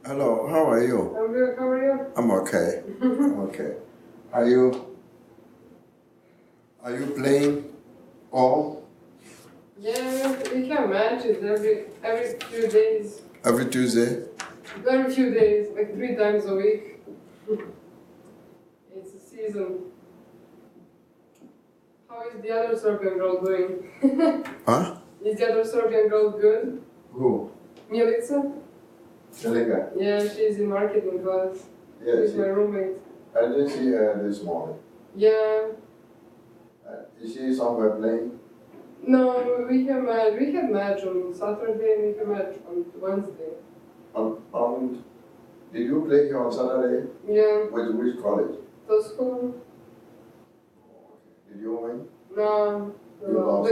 Hello, how are you? I'm good. How are you? I'm okay. I'm okay. Are you playing all Yeah, we have matches every few days. every Tuesday? Every few days, like 3 times a week. It's a season. How is the other Serbian girl doing? Huh? Is the other Serbian girl good? Who? Milica? Delega. Yeah, she's in marketing class. Yes. She's my roommate. I didn't see her this morning. Yeah. Is she somewhere playing? No, we had match on Saturday and we have match on Wednesday. Did you play here on Saturday? Yeah. With which college? Tosco? Did you win? No. You lost.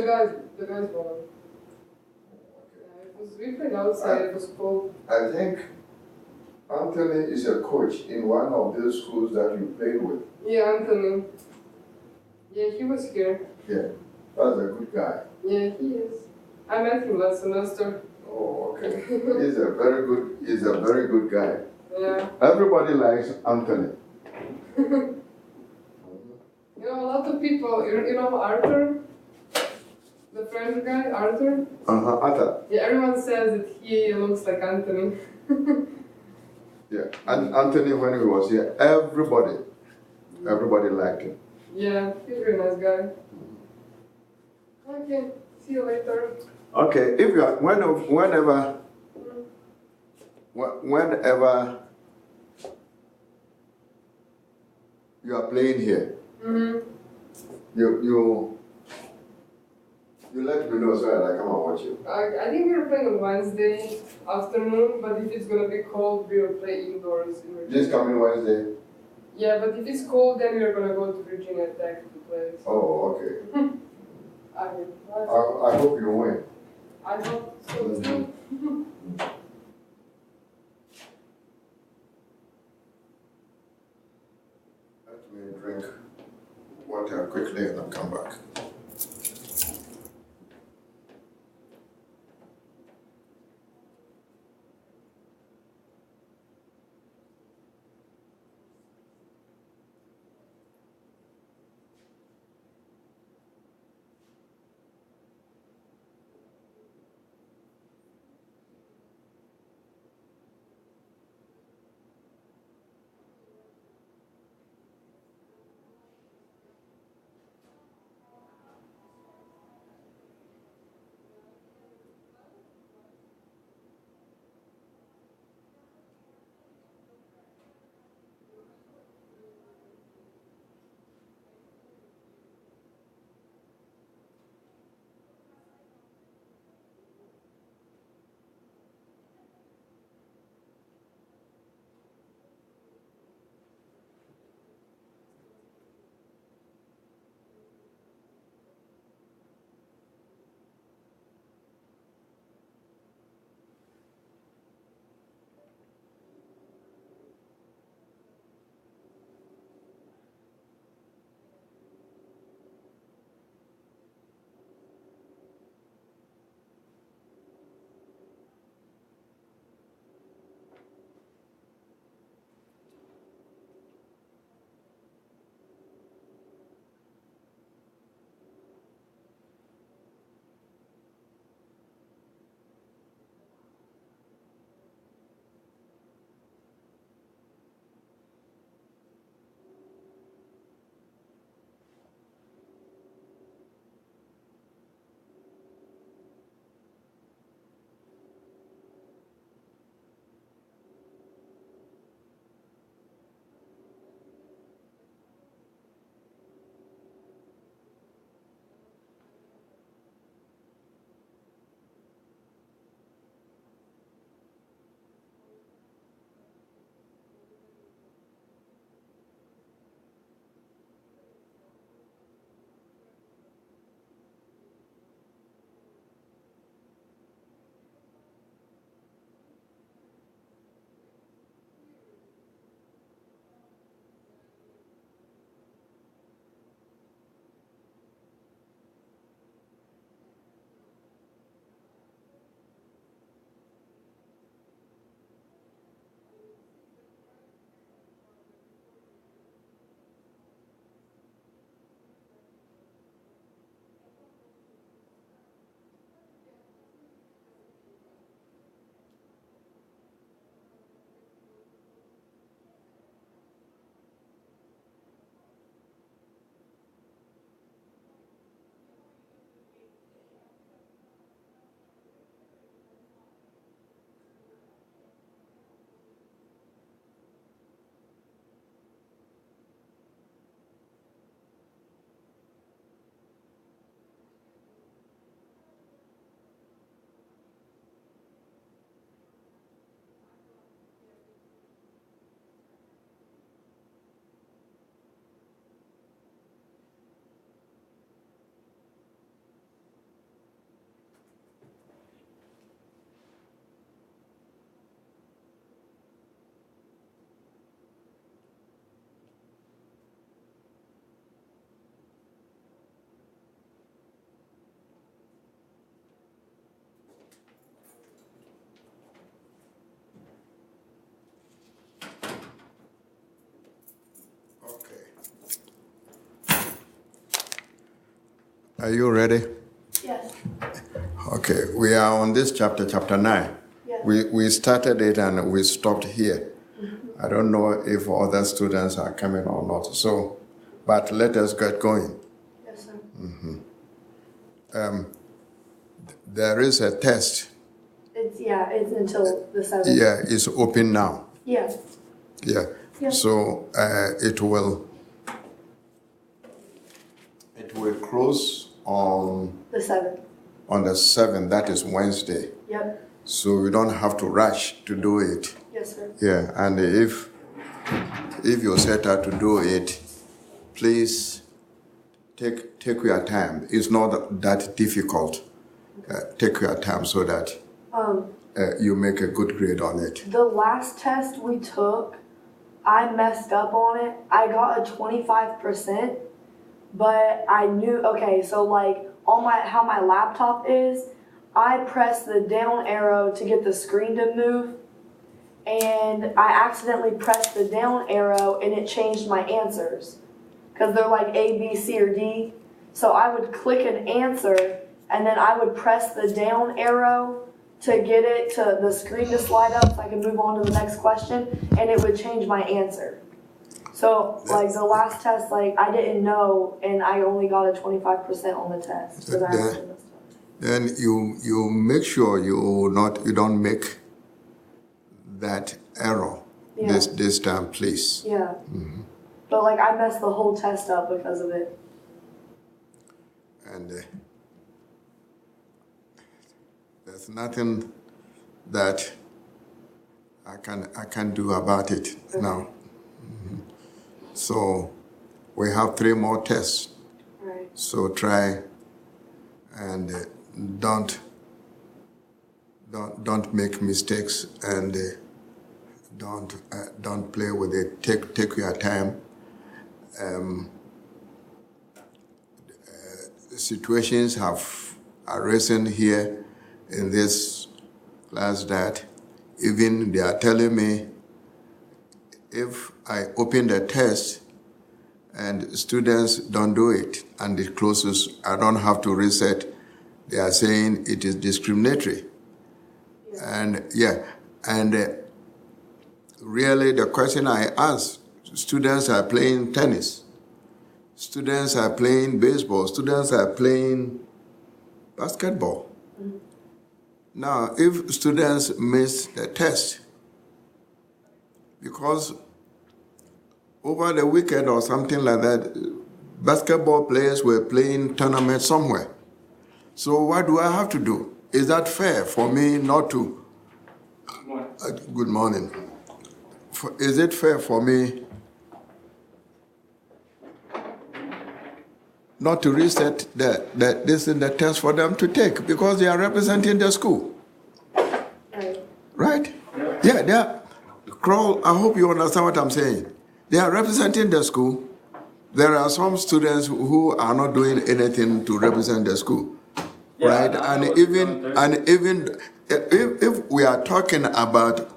The guys won. We played outside, it was cold. I think Anthony is a coach in one of those schools that you played with. Yeah, Anthony. Yeah, he was here. Yeah, that's a good guy. Yeah, he is. I met him last semester. Oh, okay. He's a very good guy. Yeah. Everybody likes Anthony. You know, a lot of people, you know Arthur? The French guy, Arthur? Arthur. Yeah, everyone says that he looks like Anthony. Yeah, and Anthony, when he was here, everybody liked him. Yeah, he's a very nice guy. Okay, see you later. Okay, if you are, whenever you are playing here, you let me know so that I come and watch you. I think we were playing on Wednesday afternoon, but if it's gonna be cold, we will play indoors. This coming Wednesday? Yeah, but if it's cold, then we're gonna go to Virginia Tech to play. So. Oh, okay. I I hope you win. I hope so too. Let me drink water quickly and I'll come back. Are you ready? Yes. Okay, we are on this chapter 9. Yes. We started it and we stopped here. I don't know if other students are coming or not. So, but let us get going. Yes, sir. There is a test. It's until the 7th. Yeah, it's open now. Yeah. Yeah. Yeah. So it will close on The 7th. the 7th. That is Wednesday. Yep. So we don't have to rush to do it. Yes, sir. Yeah, and if you set out to do it, please take your time. It's not that difficult. Take your time so that you make a good grade on it. The last test we took, I messed up on it. I got a 25%, but I knew, okay, so like on how my laptop is, I pressed the down arrow to get the screen to move, and I accidentally pressed the down arrow and it changed my answers because they're like A, B, C, or D. So I would click an answer and then I would press the down arrow to get it to the screen to slide up so I could move on to the next question, and it would change my answer. So like the last test, like I didn't know, and I only got a 25% on the test. So then you make sure you don't make that error this time, please. Yeah. But like I messed the whole test up because of it. And there's nothing that I can do about it now. So we have 3 more tests. Right. So try and don't make mistakes, and don't play with it. Take your time. Situations have arisen here in this class that even they are telling me if I open the test and students don't do it and it closes, I don't have to reset. They are saying it is discriminatory. Yeah. And really the question I ask, students are playing tennis, students are playing baseball, students are playing basketball. Now, if students miss the test, because over the weekend or something like that, basketball players were playing tournament somewhere. So what do I have to do? Is that fair for me not to? Good morning. Is it fair for me not to reset this in the test for them to take because they are representing the school? Right? Yeah, they are. Kroll, I hope you understand what I'm saying. They are representing the school. There are some students who are not doing anything to represent the school, right? And even if we are talking about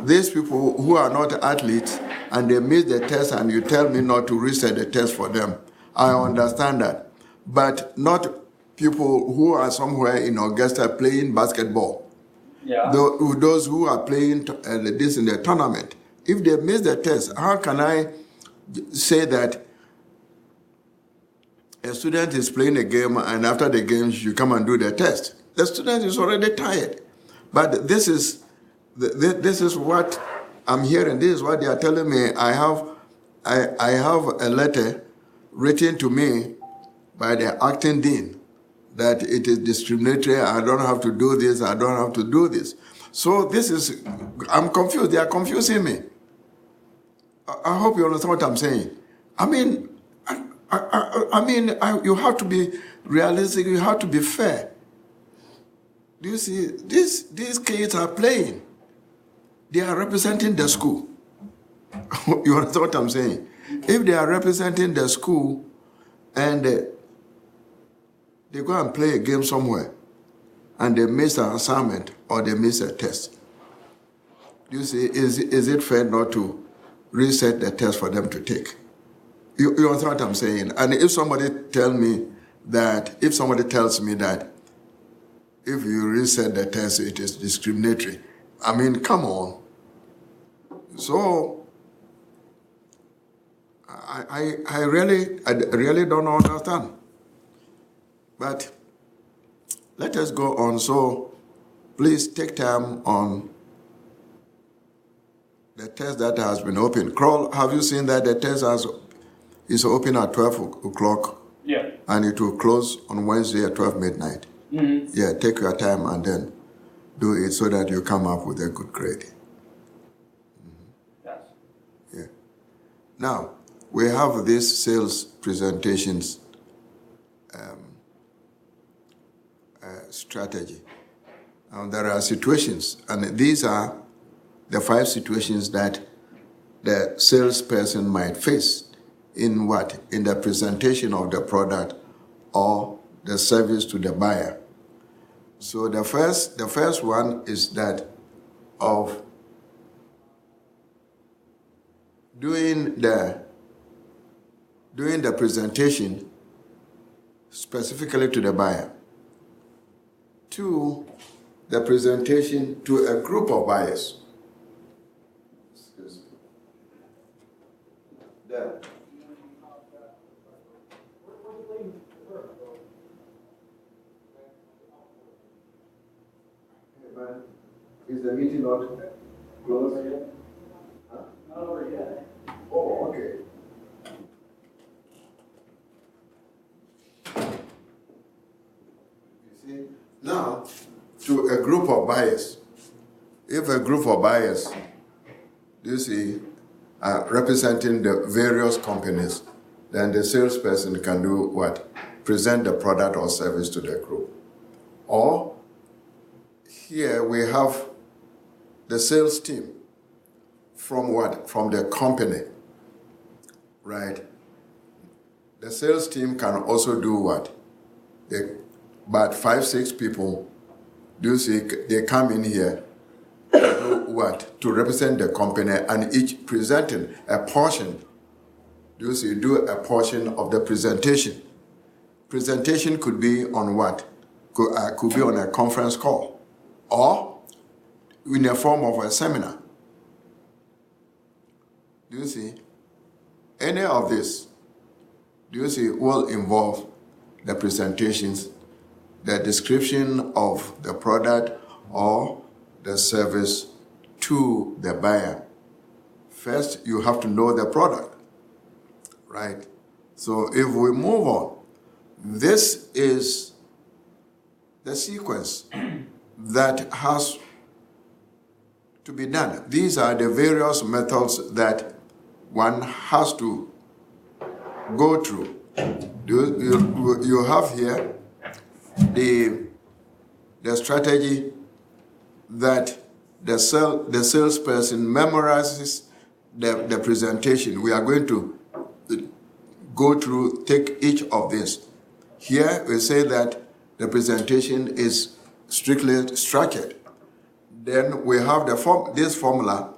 these people who are not athletes and they miss the test, and you tell me not to reset the test for them, I understand that. But not people who are somewhere in Augusta playing basketball. Yeah. Those who are playing this in the tournament, if they miss the test, how can I say that a student is playing a game and after the game you come and do the test? The student is already tired. But this is what I'm hearing. This is what they are telling me. I have a letter written to me by the acting dean that it is discriminatory. I don't have to do this. I don't have to do this. So I'm confused. They are confusing me. I hope you understand what I'm saying. I mean, you have to be realistic. You have to be fair. Do you see? These kids are playing. They are representing the school. You understand what I'm saying? If they are representing the school and they go and play a game somewhere and they miss an assignment or they miss a test, do you see, is it fair not to reset the test for them to take? You understand what I'm saying? And if somebody tell me that if somebody tells me that if you reset the test, it is discriminatory. I mean, come on. So I really don't understand. But let us go on. So please take time on the test that has been opened. Kroll, have you seen that the test is open at 12 o'clock? Yeah. And it will close on Wednesday at 12 midnight. Mm-hmm. Yeah, take your time and then do it so that you come up with a good grade. Yes. Yeah. Now, we have these sales presentations strategy. There are situations, and these are the 5 situations that the salesperson might face in what? In the presentation of the product or the service to the buyer. So the first one is that of doing the presentation specifically to the buyer. 2, the presentation to a group of buyers. Excuse me. There. Is the meeting not closed yet? Huh? Not over yet. Oh, okay. You see, now to a group of buyers. If a group of buyers, you see, are representing the various companies, then the salesperson can do what? Present the product or service to the group. Or here we have the sales team from what? From the company, right? The sales team can also do what? But 5-6 people, do you see, they come in here to do what? To represent the company and each presenting a portion. Do you see, do a portion of the presentation. Presentation could be on what? Could be on a conference call or in the form of a seminar. Do you see? Any of this, do you see, will involve the presentations, the description of the product or the service to the buyer. First, you have to know the product, right? So if we move on, this is the sequence that has to be done. These are the various methods that one has to go through. You have here the strategy that the salesperson memorizes the presentation. We are going to go through, take each of these. Here we say that the presentation is strictly structured. Then we have this formula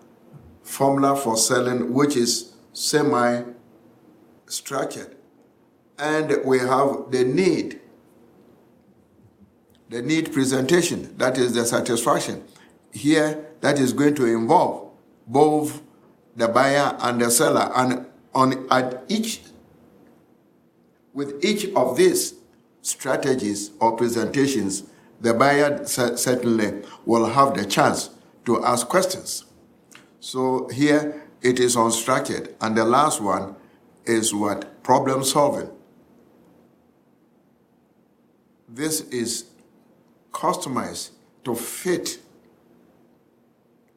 for selling, which is semi-structured. And we have the need presentation, that is the satisfaction. Here, that is going to involve both the buyer and the seller. And with each of these strategies or presentations, the buyer certainly will have the chance to ask questions. So here it is unstructured. And the last one is what? Problem solving. This is customized to fit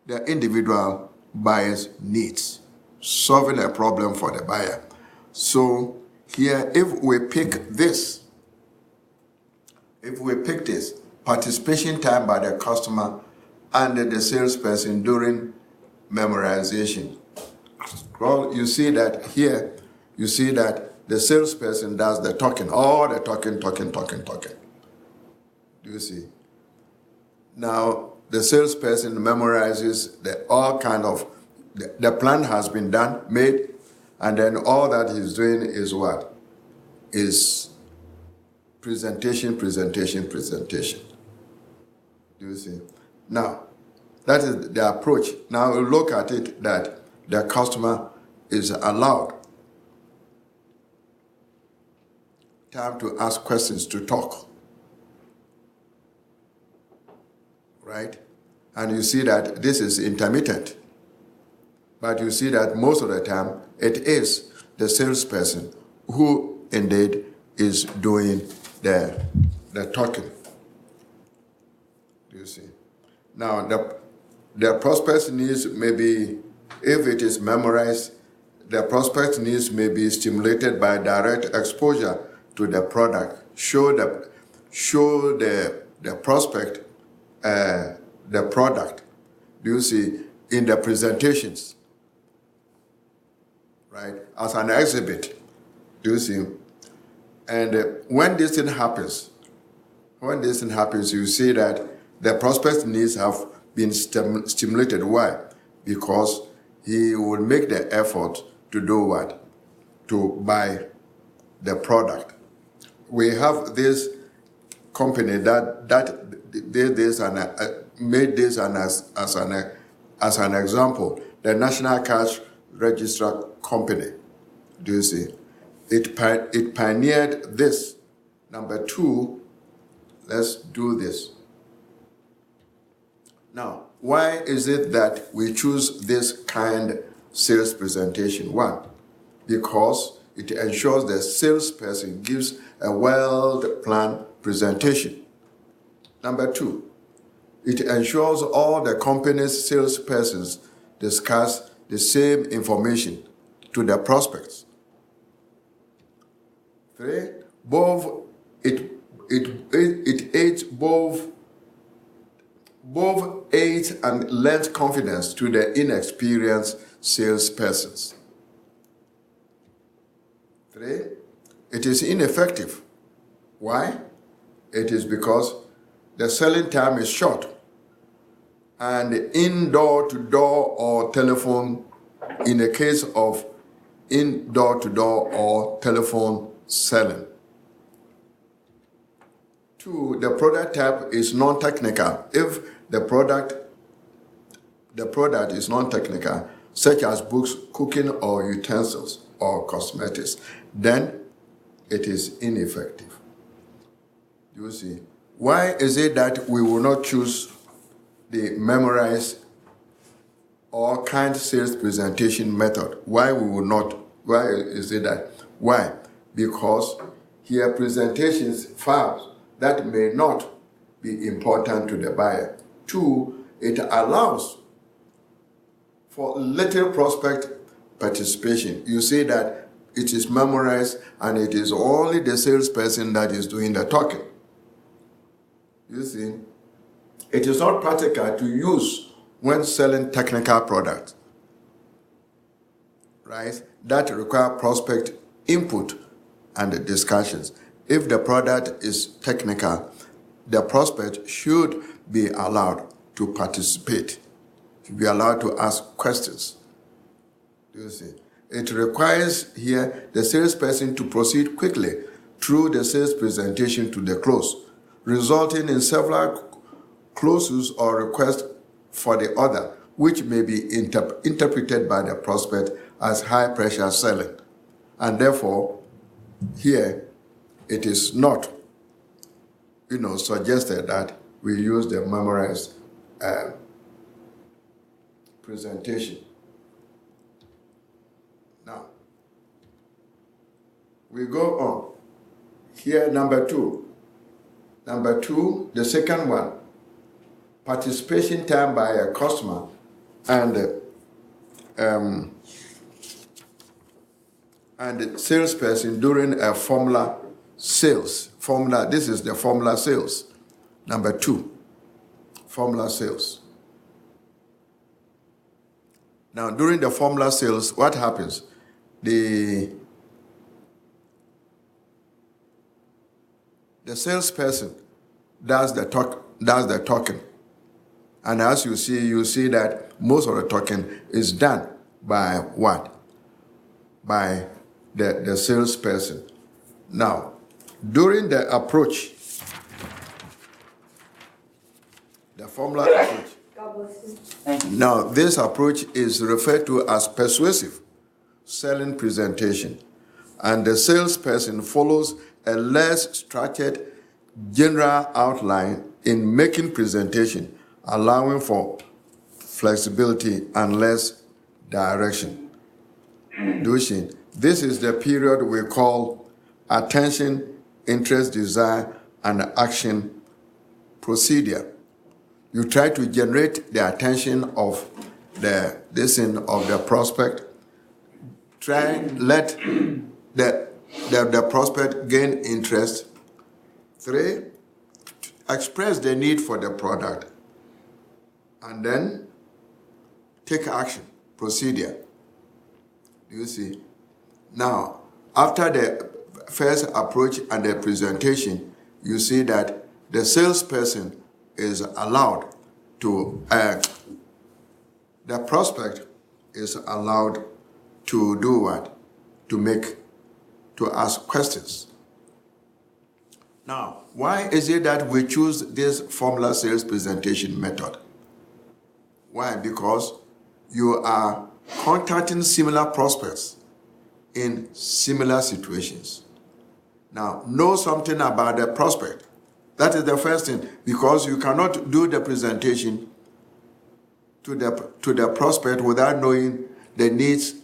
the individual buyer's needs, solving a problem for the buyer. So here, if we pick this, participation time by the customer and the salesperson during memorization. Well, you see that here, you see that the salesperson does the talking, all the talking. Do you see? Now, the salesperson memorizes the plan has been made, and then all that he's doing is what? Is presentation. Do you see? Now, that is the approach. Now look at it that the customer is allowed time to ask questions, to talk. Right? And you see that this is intermittent. But you see that most of the time it is the salesperson who indeed is doing the talking. Do you see? Now the prospect needs maybe, if it is memorized, the prospect needs may be stimulated by direct exposure to the product. Show the prospect the product. Do you see? In the presentations, right? As an exhibit. Do you see? And when this thing happens, you see that the prospect needs have been stimulated. Why? Because he will make the effort to do what? To buy the product. We have this company that did this and made this as an example. The National Cash Register Company. Do you see? It pioneered this. Number two, let's do this. Now, why is it that we choose this kind of sales presentation? One, because it ensures the salesperson gives a well-planned presentation. Number two, it ensures all the company's salespersons discuss the same information to the prospects. Three, it aids both aids and lends confidence to the inexperienced salespersons. Three, it is ineffective. Why? It is because the selling time is short, and in-door to door or telephone, in the case of in-door to door or telephone selling. Two, the product type is non-technical. If the product is non-technical, such as books, cooking or utensils or cosmetics, then it is ineffective. You see, why is it that we will not choose the memorized or kind sales presentation method? Why we will not? Why is it that? Why? Because here presentations files that may not be important to the buyer. Two, it allows for little prospect participation. You see that it is memorized and it is only the salesperson that is doing the talking. You see, it is not practical to use when selling technical products, right? That require prospect input and discussions. If the product is technical, the prospect should be allowed to participate, to be allowed to ask questions. Do you see? It requires here the salesperson to proceed quickly through the sales presentation to the close, resulting in several closes or requests for the order, which may be interpreted by the prospect as high-pressure selling. And therefore, here, it is not, suggested that we use the memorized presentation. Now, we go on. Here, number two. Number two, the second one, participation time by a customer and the salesperson during a formula sales. This is the formula sales. Number two, formula sales. Now, during the formula sales, what happens? The salesperson does the talking. And as you see that most of the talking is done by what? By the salesperson. Now, During the approach, the formula approach. God bless you. Thank you. Now, this approach is referred to as persuasive selling presentation, and the salesperson follows a less structured general outline in making presentation, allowing for flexibility and less direction. This is the period we call attention, interest, desire, and action procedure. You try to generate the attention of the prospect. Let the prospect gain interest. 3, express the need for the product, and then take action procedure. You see, now after the first approach and the presentation, you see that the salesperson is allowed to the prospect is allowed to do what? To ask questions. Now, why is it that we choose this formula sales presentation method? Why? Because you are contacting similar prospects in similar situations. Now, know something about the prospect. That is the first thing, because you cannot do the presentation to the prospect without knowing the needs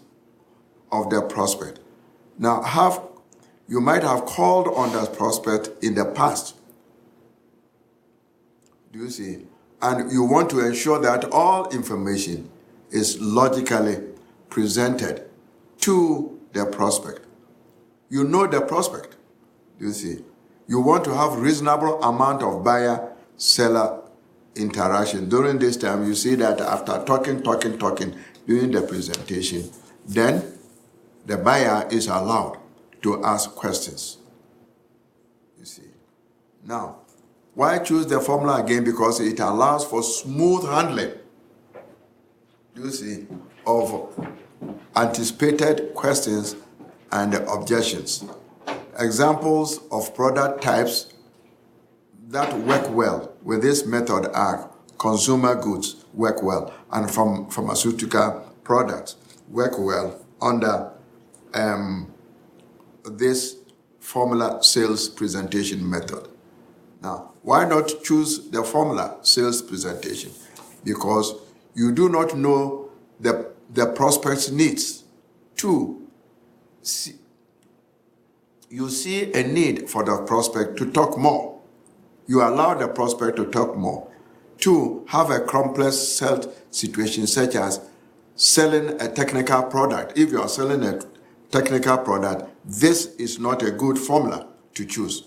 of the prospect. Now, you might have called on the prospect in the past. Do you see? And you want to ensure that all information is logically presented to the prospect. You know the prospect. Do you see? You want to have reasonable amount of buyer-seller interaction. During this time, you see that after talking during the presentation, then the buyer is allowed to ask questions. You see. Now, why choose the formula again? Because it allows for smooth handling, you see, of anticipated questions and objections. Examples of product types that work well with this method are consumer goods work well, and from pharmaceutical products work well under this formula sales presentation method. Now, why not choose the formula sales presentation? Because you do not know the prospect's needs. 2, you see a need for the prospect to talk more. You allow the prospect to talk more. 2, have a complex sales situation such as selling a technical product. If you are selling a technical product, this is not a good formula to choose.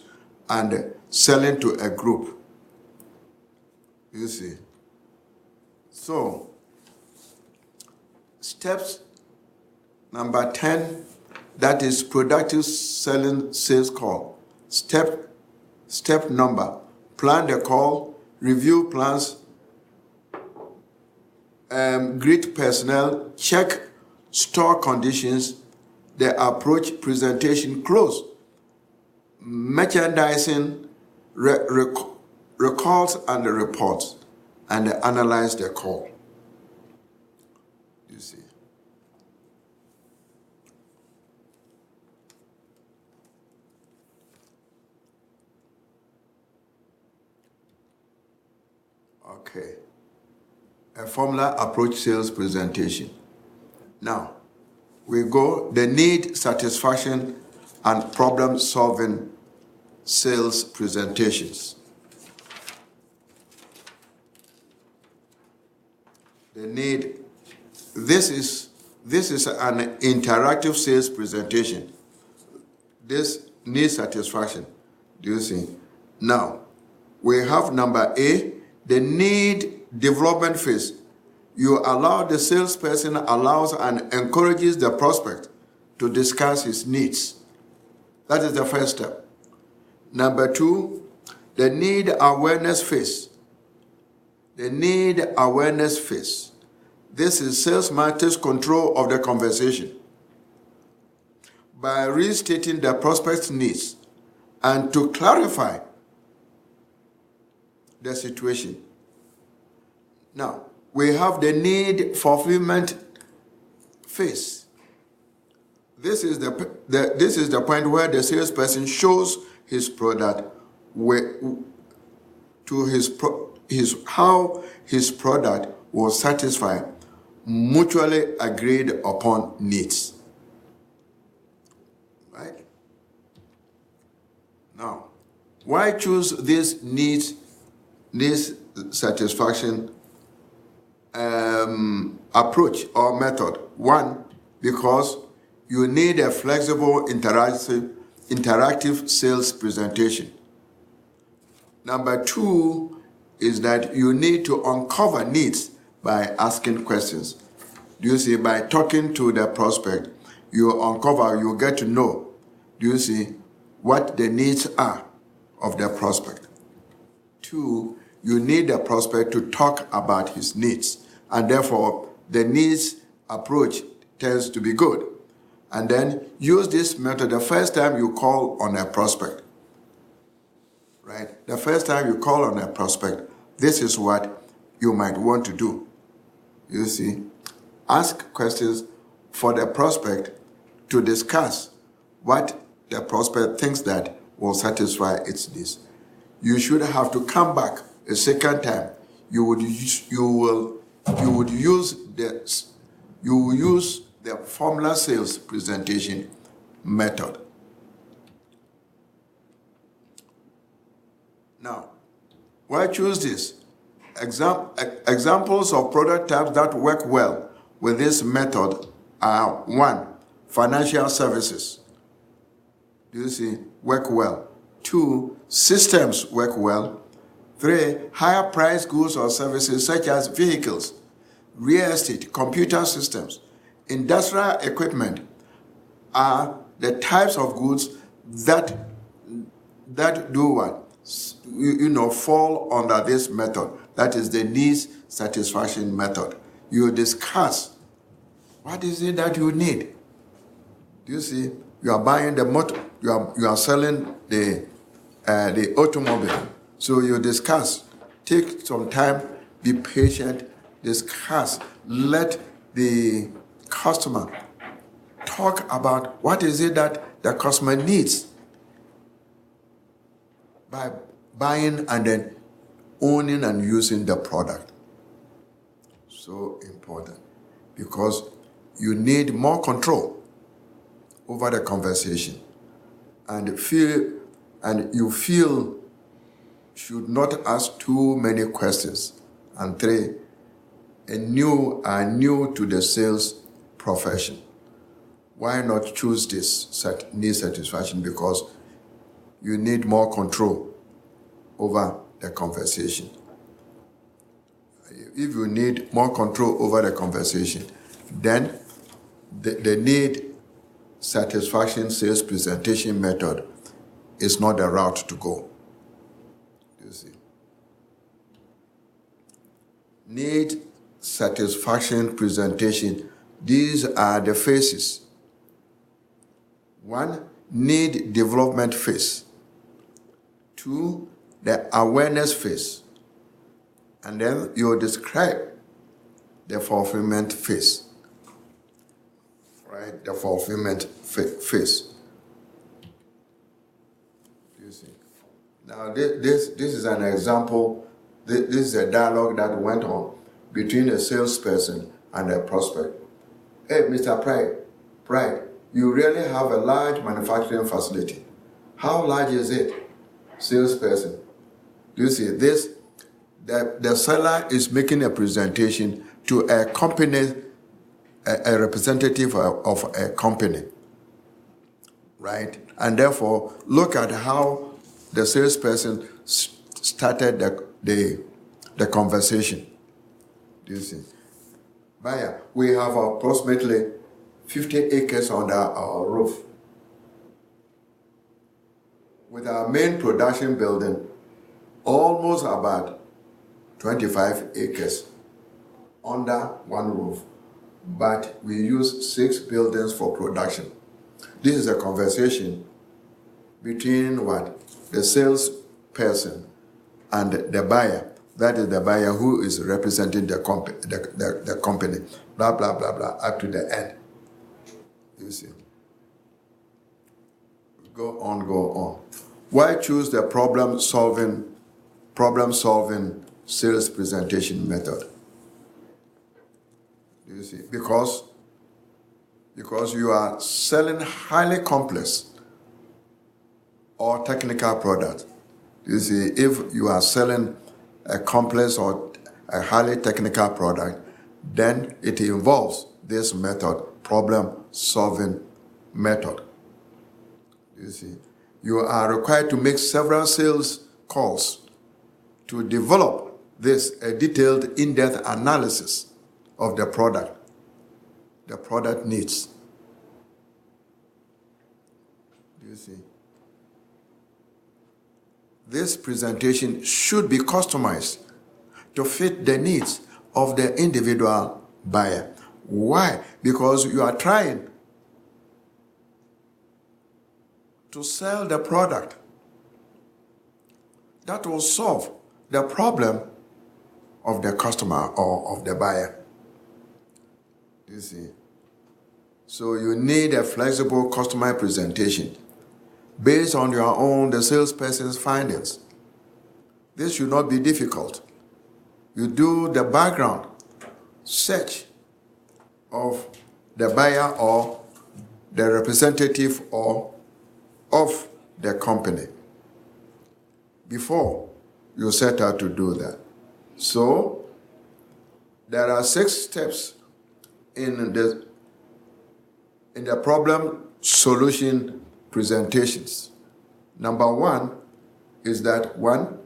And selling to a group. You see. So, steps number 10, that is productive selling sales call. Step number, plan the call, review plans, greet personnel, check store conditions, the approach, presentation, close, merchandising, recalls and the reports, and analyze the call. You see. Okay. A formula approach sales presentation. Now, we go the need, satisfaction, and problem solving sales presentations. The need, this is an interactive sales presentation. This needs satisfaction. Do you see? Now, we have number A, the need development phase. You allow the salesperson allows and encourages the prospect to discuss his needs. That is the first step. Number 2, the need awareness phase. The need awareness phase. This is sales matters control of the conversation. By restating the prospect's needs and to clarify the situation. Now, we have the need fulfillment phase. This is the point where the salesperson shows his product how his product will satisfy mutually agreed upon needs. Right? Now, why choose this needs, this satisfaction approach or method? One, because you need a flexible, interactive sales presentation. Number two is that you need to uncover needs by asking questions. Do you see? By talking to the prospect, you uncover, you get to know, do you see, what the needs are of the prospect. Two, you need the prospect to talk about his needs, and therefore the needs approach tends to be good. And then use this method the first time you call on a prospect. Right? The first time you call on a prospect, this is what you might want to do. You see, ask questions for the prospect to discuss what the prospect thinks that will satisfy its needs. You should have to come back a second time. You will use the formula sales presentation method. Now, why choose this? Examples of product types that work well with this method are: one, financial services. Do you see? Work well. Two, systems work well. Three, higher price goods or services such as vehicles, real estate, computer systems, industrial equipment are the types of goods that do what? Fall under this method. That is the needs satisfaction method. You discuss what is it that you need. Do you see? You are buying the motor. You are selling the automobile. So you discuss. Take some time. Be patient. Discuss. Let the customer talk about what is it that the customer needs by buying and then owning and using the product. So important, because you need more control over the conversation, and you feel should not ask too many questions. And three, are new to the sales profession. Why not choose this need satisfaction? Because you need more control over the conversation. If you need more control over the conversation, then the need satisfaction sales presentation method is not the route to go. You see. Need satisfaction presentation. These are the phases. One, need development phase. Two, the awareness phase. And then you describe the fulfillment phase. Right? The fulfillment phase. You see. Now, this is an example. This is a dialogue that went on between a salesperson and a prospect. Hey, Mr. Pride, you really have a large manufacturing facility. How large is it? Salesperson. Do you see this? The seller is making a presentation to a company, a representative of a company, right? And therefore, look at how the salesperson started the conversation. Do you see? Buyer, we have approximately 50 acres under our roof. With our main production building, almost about 25 acres under one roof, but we use 6 buildings for production. This is a conversation between what? The salesperson and the buyer. That is the buyer who is representing the company. Blah, blah, blah, blah, up to the end. You see. Go on, go on. Why choose the problem-solving sales presentation method? You see, because you are selling highly complex or technical product. You see, if you are selling a complex or a highly technical product, then it involves this method, problem-solving method. You see, you are required to make several sales calls to develop a detailed, in-depth analysis of the product needs. You see, this presentation should be customized to fit the needs of the individual buyer. Why? Because you are trying to sell the product that will solve the problem of the customer or of the buyer. You see. So you need a flexible customer presentation based on the salesperson's findings. This should not be difficult. You do the background search of the buyer or the representative of the company before you set out to do that. So there are 6 steps in the problem solution presentations. Number one, step one,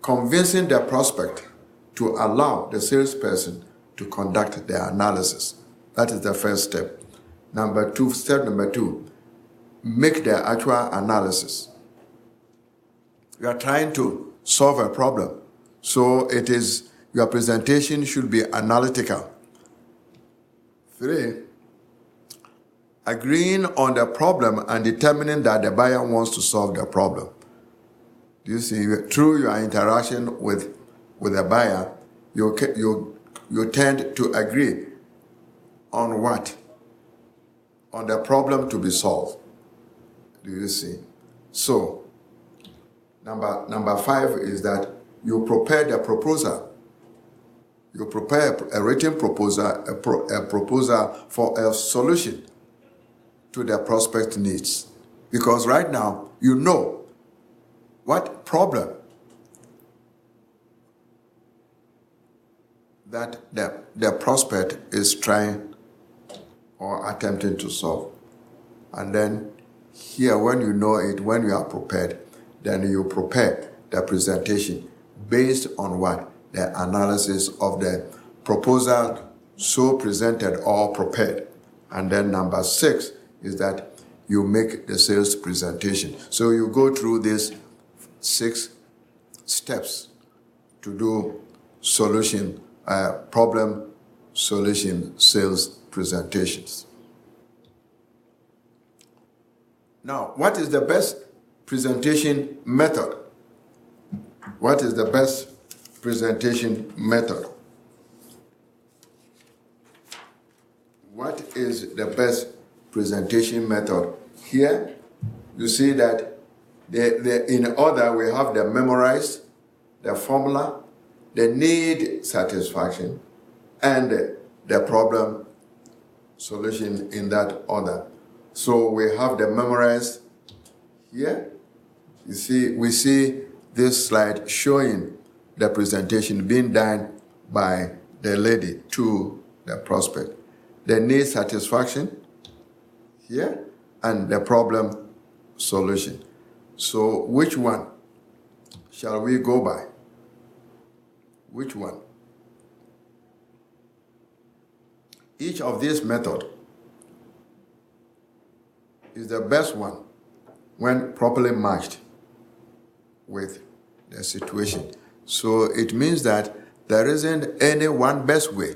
convincing the prospect to allow the salesperson to conduct the analysis. That is the first step. Step number two, make the actual analysis. You are trying to solve a problem, so your presentation should be analytical. 3, agreeing on the problem and determining that the buyer wants to solve the problem. You see, through your interaction with the buyer, you tend to agree on what? On the problem to be solved. Do you see? So, number 5 is that you prepare the proposal. You prepare a written proposal, a proposal for a solution to the prospect needs. Because right now, you know what problem that the prospect is trying or attempting to solve. And then here, when you know it, when you are prepared, then you prepare the presentation based on what? The analysis of the proposal so presented or prepared. And then number 6 is that you make the sales presentation. So you go through these 6 steps to do problem solution sales presentations. Now, what is the best presentation method? What is the best presentation method? What is the best presentation method? Here, you see that in order we have the memorized, the formula, the need satisfaction, and the problem solution in that order. So we have the memorized here. You see, we see this slide showing the presentation being done by the lady to the prospect. The need satisfaction here and the problem solution. So which one shall we go by? Which one? Each of these methods is the best one when properly matched with the situation. So it means that there isn't any one best way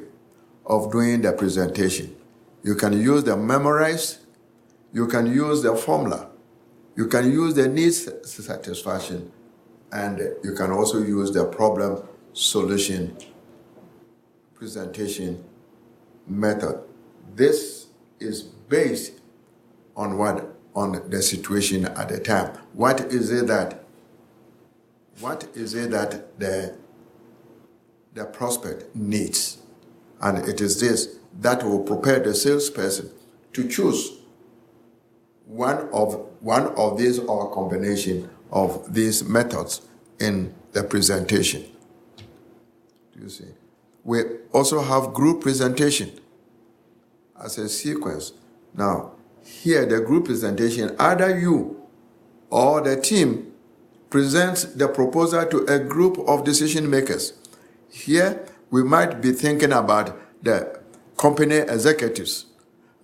of doing the presentation. You can use the memorized, you can use the formula, You can use the needs satisfaction, and you can also use the problem solution presentation method. This is based on what? On the situation at the time. What is it that the prospect needs? And it is this that will prepare the salesperson to choose one of these or a combination of these methods in the presentation. Do you see? We also have group presentation as a sequence. Now, here the group presentation, either you or the team presents the proposal to a group of decision makers. Here, we might be thinking about the company executives,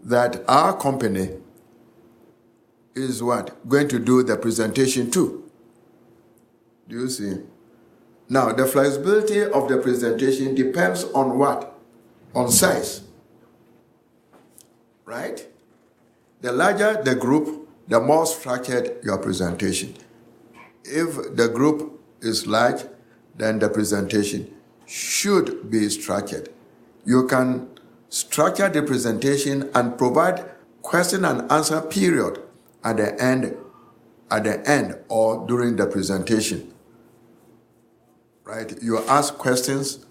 that our company is what? Going to do the presentation to. Do you see? Now, the flexibility of the presentation depends on what? On size. Right? The larger the group, the more structured your presentation. If the group is large, then the presentation should be structured. You can structure the presentation and provide question and answer period at the end or during the presentation. Right? You ask questions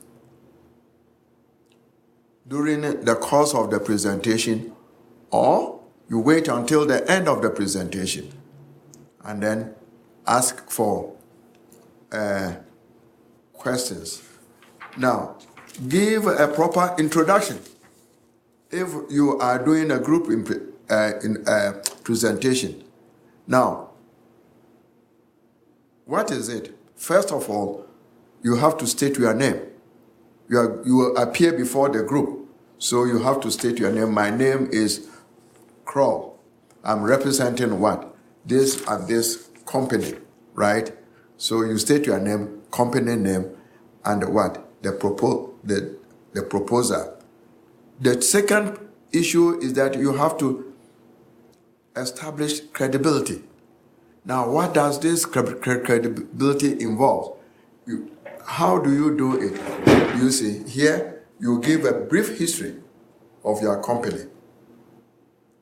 during the course of the presentation, or you wait until the end of the presentation and then ask for questions. Now, give a proper introduction. If you are doing a group presentation. Now, what is it? First of all, you have to state your name. You appear before the group, so you have to state your name. My name is Crow. I'm representing what? This and this company, right? So you state your name, company name, and what? The proposal. The second issue is that you have to establish credibility. Now, what does this credibility involve? How do you do it? You see, here you give a brief history of your company.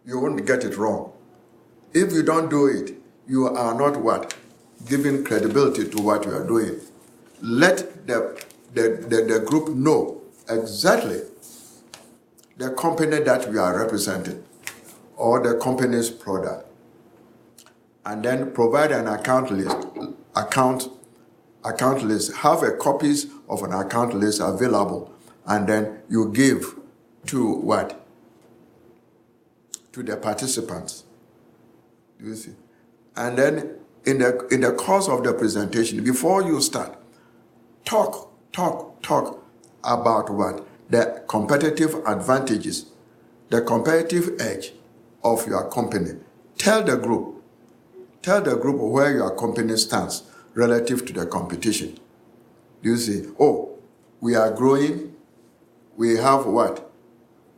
You won't get it wrong. If you don't do it, you are not what? Giving credibility to what you are doing. Let the group know exactly the company that we are representing or the company's product. And then provide an account list. Have a copies of an account list available, and then you give to what? To the participants. Do you see? And then in the course of the presentation, before you start, talk about what? The competitive advantages, the competitive edge of your company. Tell the group where your company stands relative to the competition. Do you see? Oh, we are growing. We have what?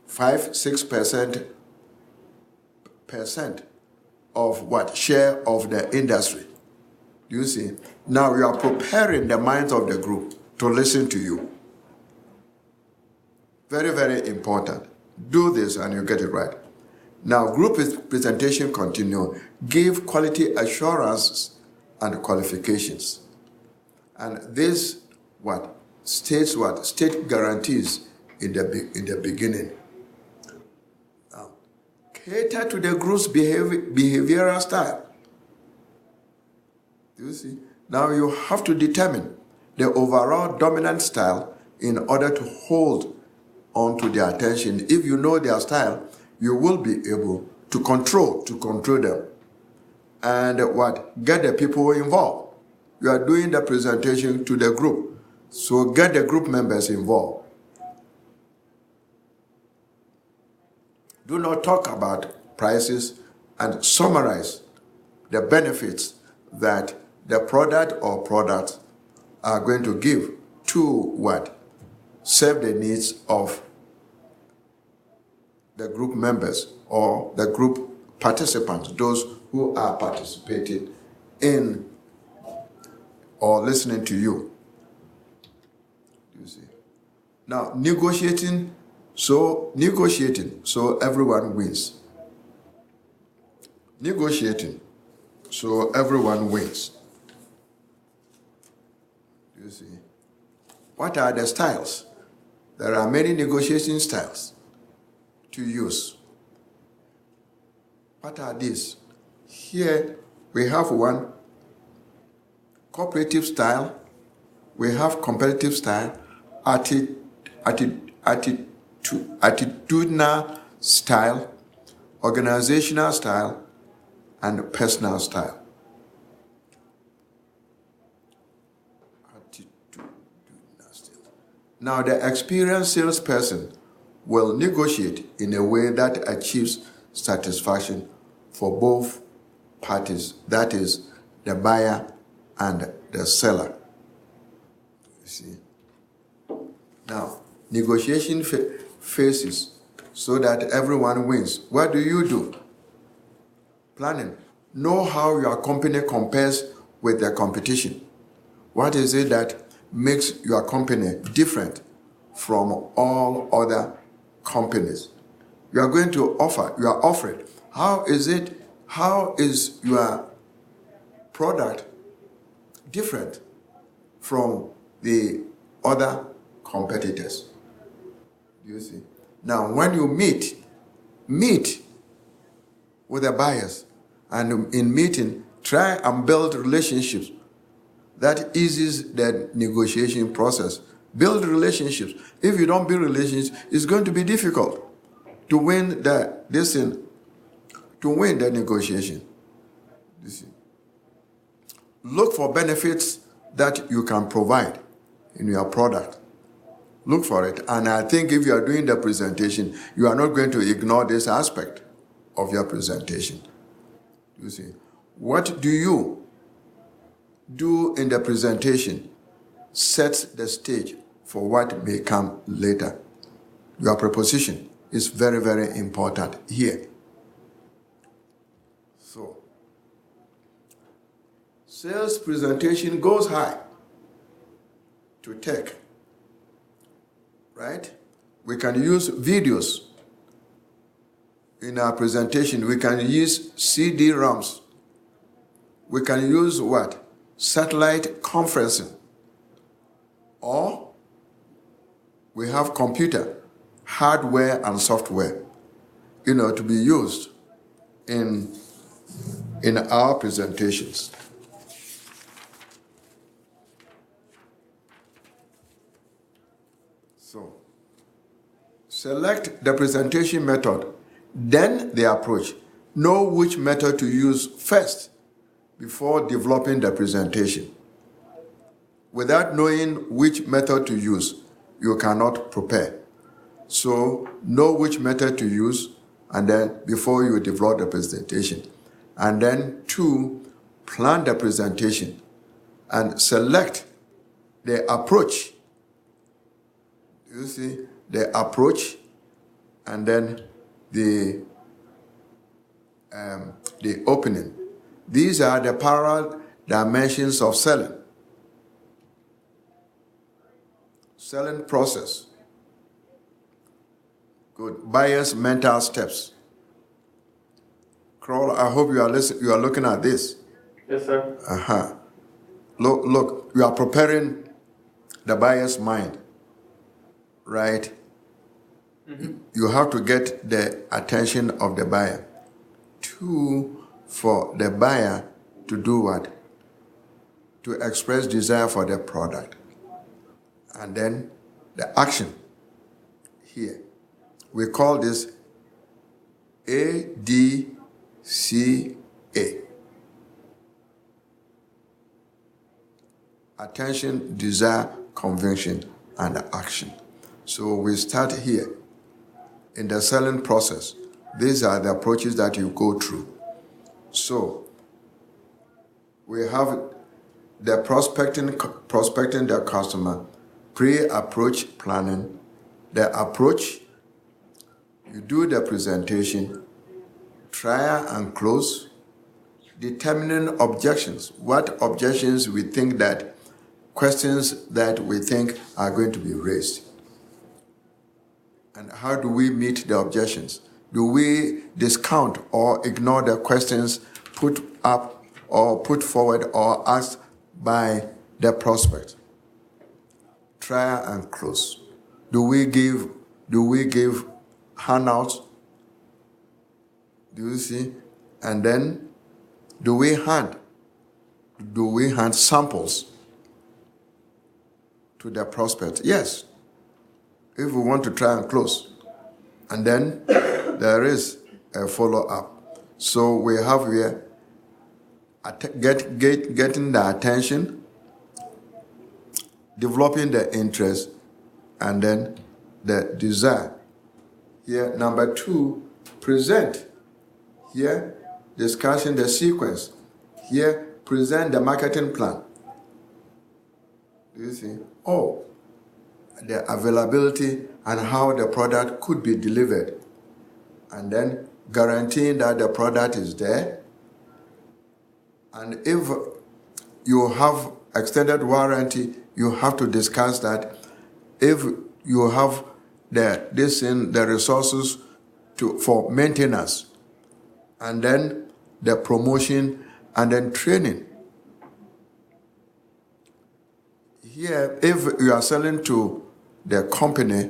5-6% of what? Share of the industry. Do you see? Now you are preparing the minds of the group to listen to you. Very, very important. Do this and you get it right. Now, group presentation continue. Give quality assurances and qualifications. And this what? States what? State guarantees in the beginning. Now, cater to the group's behavioral style. Do you see? Now you have to determine the overall dominant style in order to hold on to their attention. If you know their style, you will be able to control them. And what? Get the people involved. You are doing the presentation to the group, so get the group members involved. Do not talk about prices, and summarize the benefits that the product or products are going to give to what? Serve the needs of the group members or the group participants, those who are participating in or listening to you. You see. Now, negotiating so everyone wins. Negotiating so everyone wins. You see. What are the styles? There are many negotiation styles to use. What are these? Here we have one, cooperative style, we have competitive style, attitudinal style, organizational style, and personal style. Now, the experienced salesperson will negotiate in a way that achieves satisfaction for both parties, that is, the buyer and the seller. You see. Now, negotiation phases so that everyone wins. What do? Planning. Know how your company compares with the competition. What is it that makes your company different from all other companies? You are going to offer, you are offering. How is your product different from the other competitors? You see. Now, when you meet with the buyers, and in meeting, try and build relationships. That eases the negotiation process. Build relationships. If you don't build relationships, it's going to be difficult to win the negotiation. You see. Look for benefits that you can provide in your product. Look for it. And I think if you are doing the presentation, you are not going to ignore this aspect of your presentation. You see. What do you do in the presentation sets the stage for what may come later. Your preposition is very, very important here. So, sales presentation goes high to tech, right? We can use videos in our presentation. We can use CD-ROMs. We can use what? Satellite conferencing. Or we have computer, hardware and software, to be used in our presentations. So, select the presentation method, then the approach. Know which method to use first before developing the presentation. Without knowing which method to use, you cannot prepare. So, know which method to use, and then before you develop the presentation. And then 2, plan the presentation and select the approach. You see, the approach and then the opening. These are the parallel dimensions of selling. Selling process. Good. Buyer's mental steps. Kroll, I hope you are looking at this. Yes, sir. Look, you are preparing the buyer's mind, right? Mm-hmm. You have to get the attention of the buyer. 2, for the buyer to do what? To express desire for the product. And then the action here. We call this ADCA. Attention, desire, conviction, and action. So we start here. In the selling process, these are the approaches that you go through. So we have the prospecting the customer, pre-approach planning, the approach, you do the presentation, trial and close, determining objections. What objections we think that, questions that we think are going to be raised. And how do we meet the objections? Do we discount or ignore the questions put up or put forward or asked by the prospect? Trial and close. Do we give handouts? Do you see? And then do we hand samples to the prospect? Yes. If we want to try and close. And then there is a follow-up. So we have here getting the attention, developing the interest, and then the desire. Here, number 2, present. Here, discussing the sequence. Here, present the marketing plan. Do you see? Oh, the availability and how the product could be delivered. And then guaranteeing that the product is there. And if you have extended warranty, you have to discuss that. If you have the resources for maintenance, and then the promotion, and then training. Here, if you are selling to the company,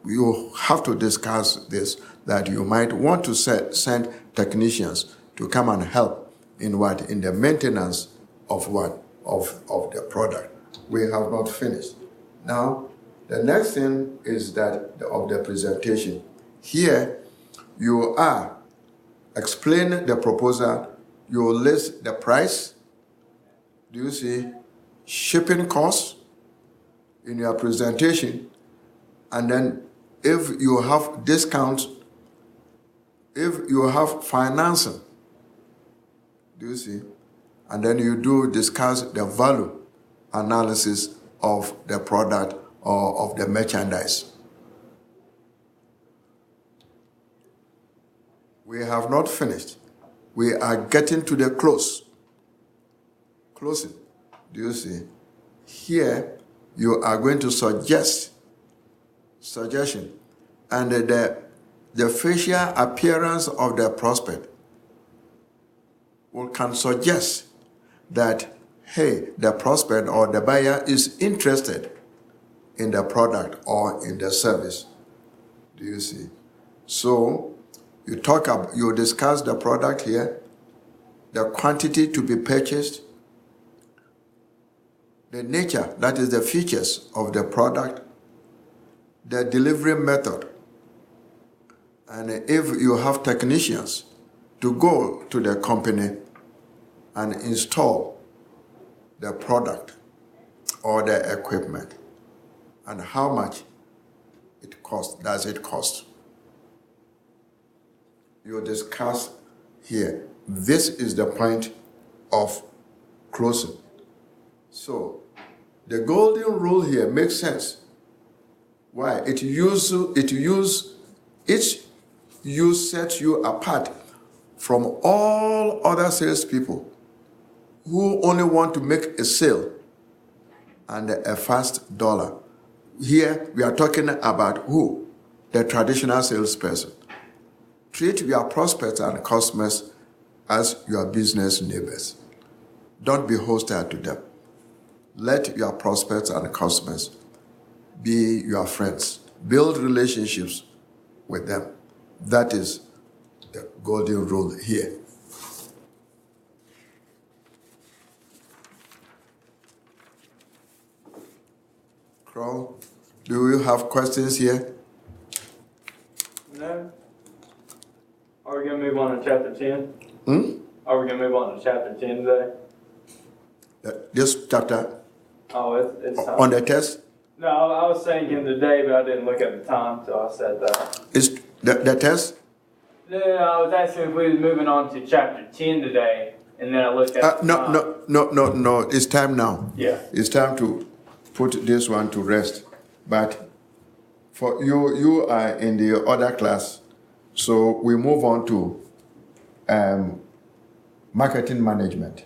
you have to discuss this, that you might want to send technicians to come and help in what? In the maintenance of what? Of the product. We have not finished. Now, the next thing is that of the presentation. Here, you are explaining the proposal. You list the price. Do you see? Shipping costs in your presentation. And then if you have discounts, if you have financing, do you see? And then you do discuss the value analysis of the product or of the merchandise. We have not finished. We are getting to the closing. Do you see? Here, you are going to suggestion, and the facial appearance of the prospect can suggest that, hey, the prospect or the buyer is interested in the product or in the service. Do you see? So you discuss the product here, the quantity to be purchased, the nature, that is the features of the product, the delivery method, and if you have technicians to go to the company and install the product or the equipment, and how much does it cost. You discuss here. This is the point of closing. So the golden rule here makes sense. Why? It sets you apart from all other salespeople who only want to make a sale and a fast dollar. Here we are talking about who? The traditional salesperson. Treat your prospects and customers as your business neighbors. Don't be hostile to them. Let your prospects and customers be your friends. Build relationships with them. That is the golden rule here. Crow, do you have questions here? No. Are we going to move on to chapter 10? Are we going to move on to chapter 10 today? This chapter? Oh, it's time. On the test? No, I was thinking today, but I didn't look at the time, so I said that. Is the test? Yeah, I was asking if we were moving on to chapter 10 today, and then I looked at the time. No. It's time now. Yeah. It's time to put this one to rest. But for you are in the other class, so we move on to marketing management.